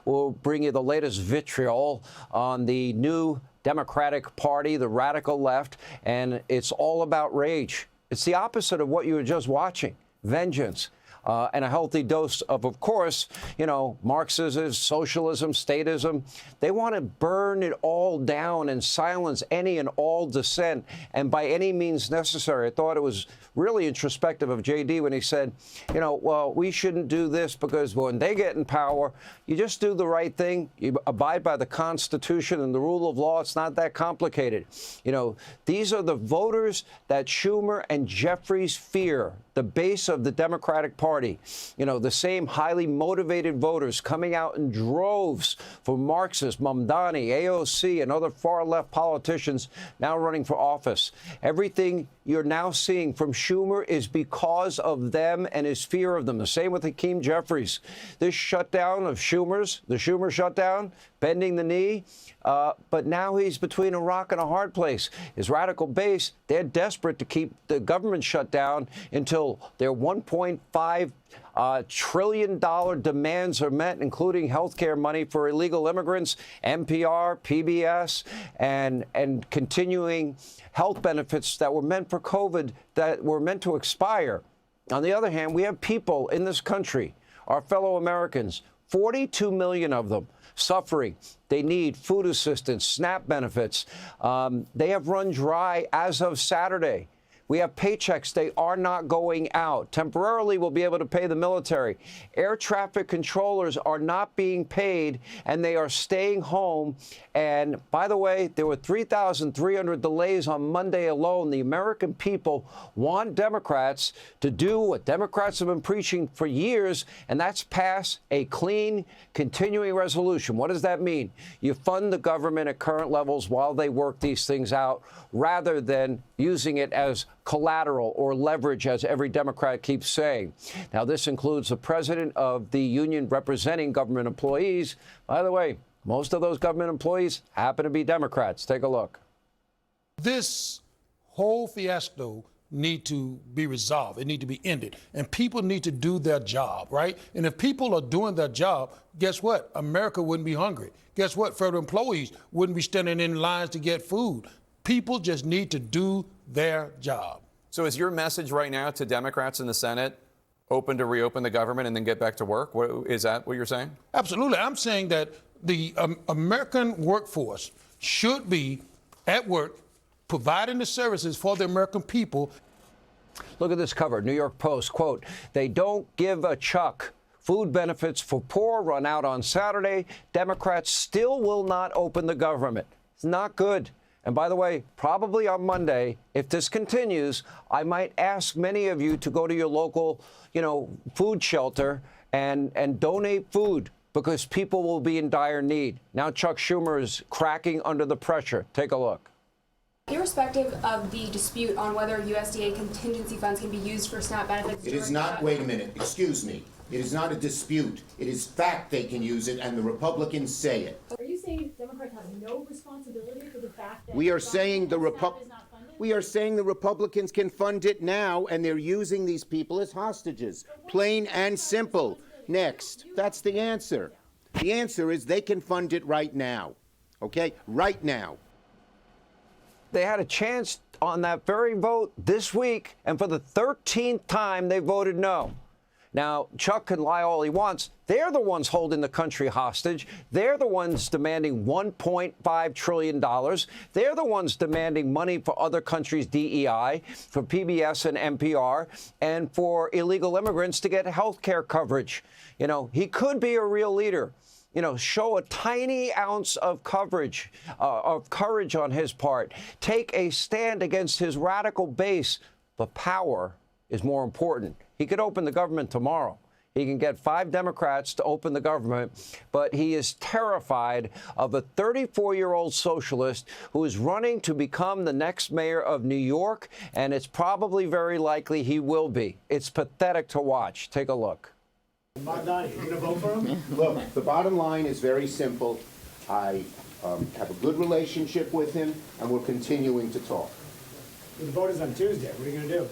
We'll bring you the latest vitriol on the new Democratic Party, the radical left, and it's all about rage. It's the opposite of what you were just watching, vengeance. And a healthy dose of course, you know, Marxism, socialism, statism. They want to burn it all down and silence any and all dissent, and by any means necessary. I thought it was really introspective of J.D. when he said, you know, well, we shouldn't do this because when they get in power, you just do the right thing. You abide by the Constitution and the rule of law. It's not that complicated. You know, these are the voters that Schumer and Jeffries fear, the base of the Democratic Party. You know, the same highly motivated voters coming out in droves for Marxists, Mamdani, AOC, and other far-left politicians now running for office. Everything you're now seeing from Schumer is because of them and his fear of them. The same with Hakeem Jeffries. This shutdown of Schumer's, the Schumer shutdown, bending the knee, but now he's between a rock and a hard place. His radical base, they're desperate to keep the government shut down until their $1.5 trillion demands are met, including health care money for illegal immigrants, NPR, PBS, and continuing health benefits that were meant for COVID that were meant to expire. On the other hand, we have people in this country, our fellow Americans, 42 million of them, suffering. They need food assistance, SNAP benefits. They have run dry as of Saturday. We have paychecks. They are not going out. Temporarily, we'll be able to pay the military. Air traffic controllers are not being paid, and they are staying home. And by the way, there were 3,300 delays on Monday alone. The American people want Democrats to do what Democrats have been preaching for years, and that's pass a clean, continuing resolution. What does that mean? You fund the government at current levels while they work these things out, rather than using it as collateral or leverage, as every Democrat keeps saying. Now, this includes the president of the union representing government employees. By the way, most of those government employees happen to be Democrats. Take a look. This whole fiasco need to be resolved. It need to be ended. And people need to do their job, right? And if people are doing their job, guess what? America wouldn't be hungry. Guess what? Federal employees wouldn't be standing in lines to get food. People just need to do their job. So is your message right now to Democrats in the Senate open to reopen the government and then get back to work? Is that what you're saying? Absolutely. I'm saying that the American workforce should be at work providing the services for the American people. Look at this cover, New York Post, quote, "They don't give a chuck. Food benefits for poor run out on Saturday. Democrats still will not open the government." It's not good. And by the way, probably on Monday, if this continues, I might ask many of you to go to your local, food shelter and donate food, because people will be in dire need. Now Chuck Schumer is cracking under the pressure. Take a look. Irrespective of the dispute on whether USDA contingency funds can be used for SNAP benefits. It is not, wait a minute, excuse me. It is not a dispute. It is fact they can use it, and the Republicans say it. Are you saying Democrats have no responsibility for the fact that we are saying the Republicans can fund it now, and they're using these people as hostages. Plain and simple. Next. That's the answer. The answer is they can fund it right now. Okay? Right now. They had a chance on that very vote this week, and for the 13th time, they voted no. Now, Chuck can lie all he wants. They're the ones holding the country hostage. They're the ones demanding $1.5 trillion. They're the ones demanding money for other countries' DEI, for PBS and NPR, and for illegal immigrants to get health care coverage. He could be a real leader. Show a tiny ounce of courage on his part. Take a stand against his radical base. But power is more important. He could open the government tomorrow. He can get 5 Democrats to open the government, but he is terrified of a 34-year-old socialist who is running to become the next mayor of New York, and it's probably very likely he will be. It's pathetic to watch. Take a look. Mamdani, you going to vote for him? Look, the bottom line is very simple. I have a good relationship with him, and we're continuing to talk. The vote is on Tuesday. What are you going to do?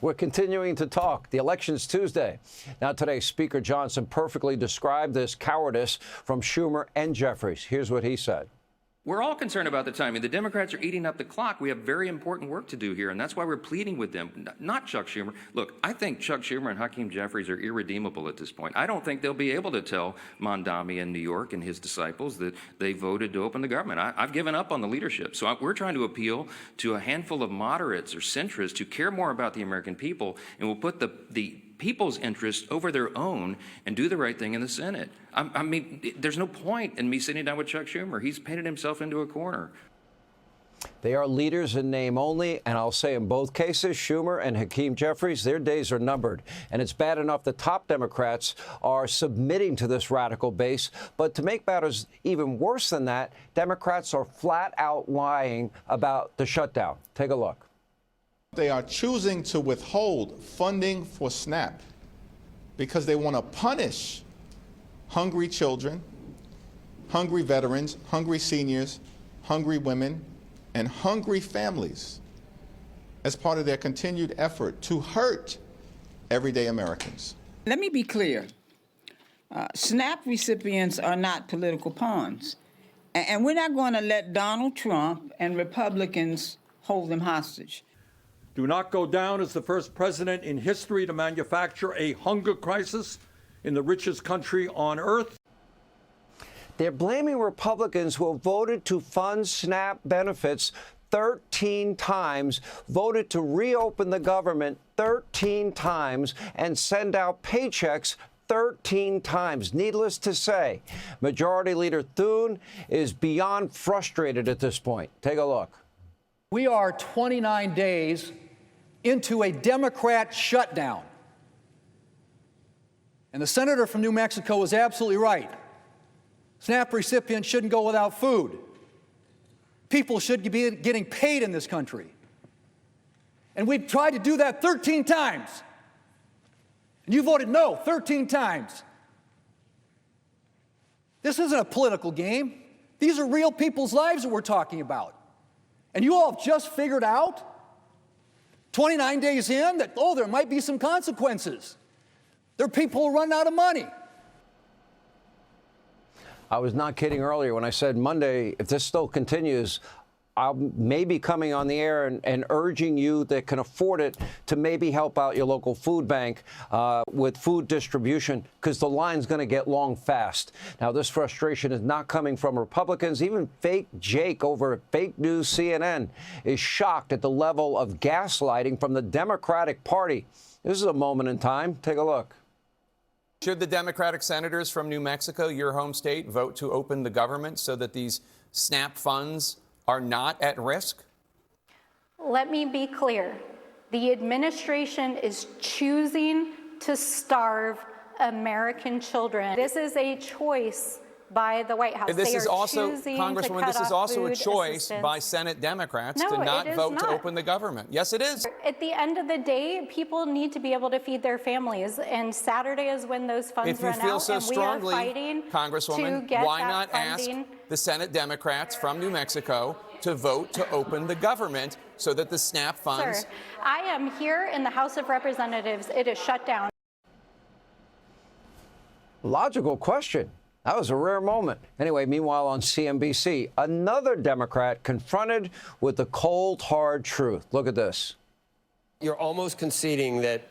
We're continuing to talk. The election's Tuesday. Now today, Speaker Johnson perfectly described this cowardice from Schumer and Jeffries. Here's what he said. We're all concerned about the timing. The Democrats are eating up the clock. We have very important work to do here, and that's why we're pleading with them, not Chuck Schumer. Look, I think Chuck Schumer and Hakeem Jeffries are irredeemable at this point. I don't think they'll be able to tell Mondami in New York and his disciples that they voted to open the government. I've given up on the leadership. So we're trying to appeal to a handful of moderates or centrists who care more about the American people and will put the people's interests over their own and do the right thing in the Senate. I mean, there's no point in me sitting down with Chuck Schumer. He's painted himself into a corner. They are leaders in name only, and I'll say in both cases, Schumer and Hakeem Jeffries, their days are numbered. And it's bad enough the top Democrats are submitting to this radical base, but to make matters even worse than that, Democrats are flat out lying about the shutdown. Take a look. They are choosing to withhold funding for SNAP because they want to punish hungry children, hungry veterans, hungry seniors, hungry women, and hungry families as part of their continued effort to hurt everyday Americans. Let me be clear. SNAP recipients are not political pawns. And we're not going to let Donald Trump and Republicans hold them hostage. Do not go down as the first president in history to manufacture a hunger crisis in the richest country on earth. They're blaming Republicans who have voted to fund SNAP benefits 13 times, voted to reopen the government 13 times, and send out paychecks 13 times. Needless to say, Majority Leader Thune is beyond frustrated at this point. Take a look. We are 29 days into a Democrat shutdown. And the senator from New Mexico is absolutely right. SNAP recipients shouldn't go without food. People should be getting paid in this country. And we've tried to do that 13 times. And you voted no 13 times. This isn't a political game. These are real people's lives that we're talking about. And you all have just figured out 29 days in that, oh, there might be some consequences. There are people who run out of money. I was not kidding earlier when I said Monday, if this still continues, I'll maybe coming on the air and urging you that can afford it to maybe help out your local food bank with food distribution, because the line's going to get long fast. Now, this frustration is not coming from Republicans. Even fake Jake over at Fake News CNN is shocked at the level of gaslighting from the Democratic Party. This is a moment in time. Take a look. Should the Democratic senators from New Mexico, your home state, vote to open the government so that these SNAP funds are not at risk? Let me be clear. The administration is choosing to starve American children. This is a choice by the White House. This they is are also, choosing Congresswoman, to this cut is off also a food choice assistance. by Senate Democrats No, to it not is vote to not. open the government. Yes, it is. At the end of the day, people need to be able to feed their families, and Saturday is when those funds If you run feel out, so and we are strongly, fighting Congresswoman, to get why that not ask funding. the Senate Democrats from New Mexico to vote to open the government so that the SNAP funds... Sir, I am here in the House of Representatives. It is shut down. Logical question. That was a rare moment. Anyway, meanwhile on CNBC, another Democrat confronted with the cold, hard truth. Look at this. You're almost conceding that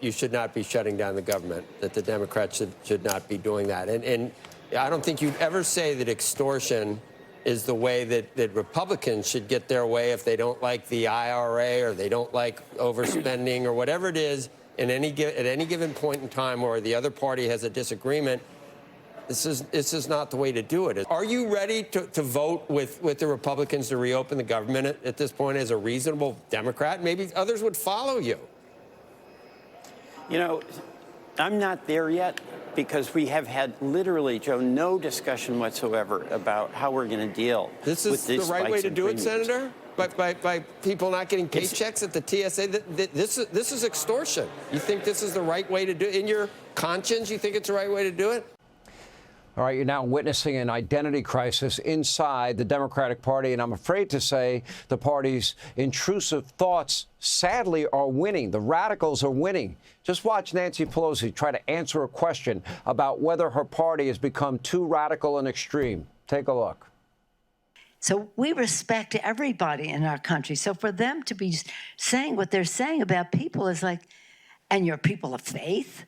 you should not be shutting down the government, that the Democrats should not be doing that. And I don't think you'd ever say that extortion is the way that Republicans should get their way if they don't like the IRA or they don't like overspending or whatever it is at any given point in time where the other party has a disagreement. This is not the way to do it. Are you ready to vote with the Republicans to reopen the government at this point as a reasonable Democrat? Maybe others would follow you. You know, I'm not there yet because we have had literally, Joe, no discussion whatsoever about how we're going to deal with these spikes in premiums. This is the right way to do it, Senator? By people not getting paychecks at the TSA? This is extortion. You think this is the right way to do it? In your conscience, you think it's the right way to do it? All right, you're now witnessing an identity crisis inside the Democratic Party, and I'm afraid to say the party's intrusive thoughts, sadly, are winning. The radicals are winning. Just watch Nancy Pelosi try to answer a question about whether her party has become too radical and extreme. Take a look. So we respect everybody in our country. So for them to be saying what they're saying about people is like, and you're people of faith?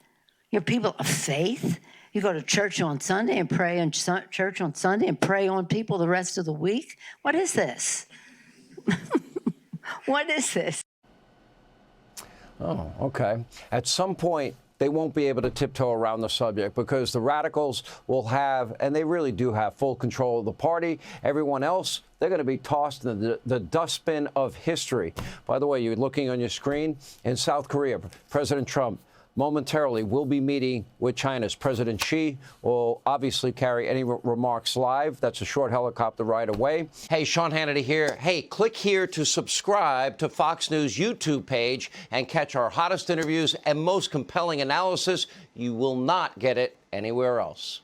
You're people of faith? You go to church on Sunday and pray in church on Sunday and pray on people the rest of the week? What is this? What is this? Oh, okay. At some point, they won't be able to tiptoe around the subject because the radicals will have, and they really do have, full control of the party. Everyone else, they're going to be tossed in the dustbin of history. By the way, you're looking on your screen, in South Korea, President Trump momentarily will be meeting with China's President Xi. Will obviously carry any remarks live. That's a short helicopter ride away. Hey, Sean Hannity here. Hey, click here to subscribe to Fox News YouTube page and catch our hottest interviews and most compelling analysis. You will not get it anywhere else.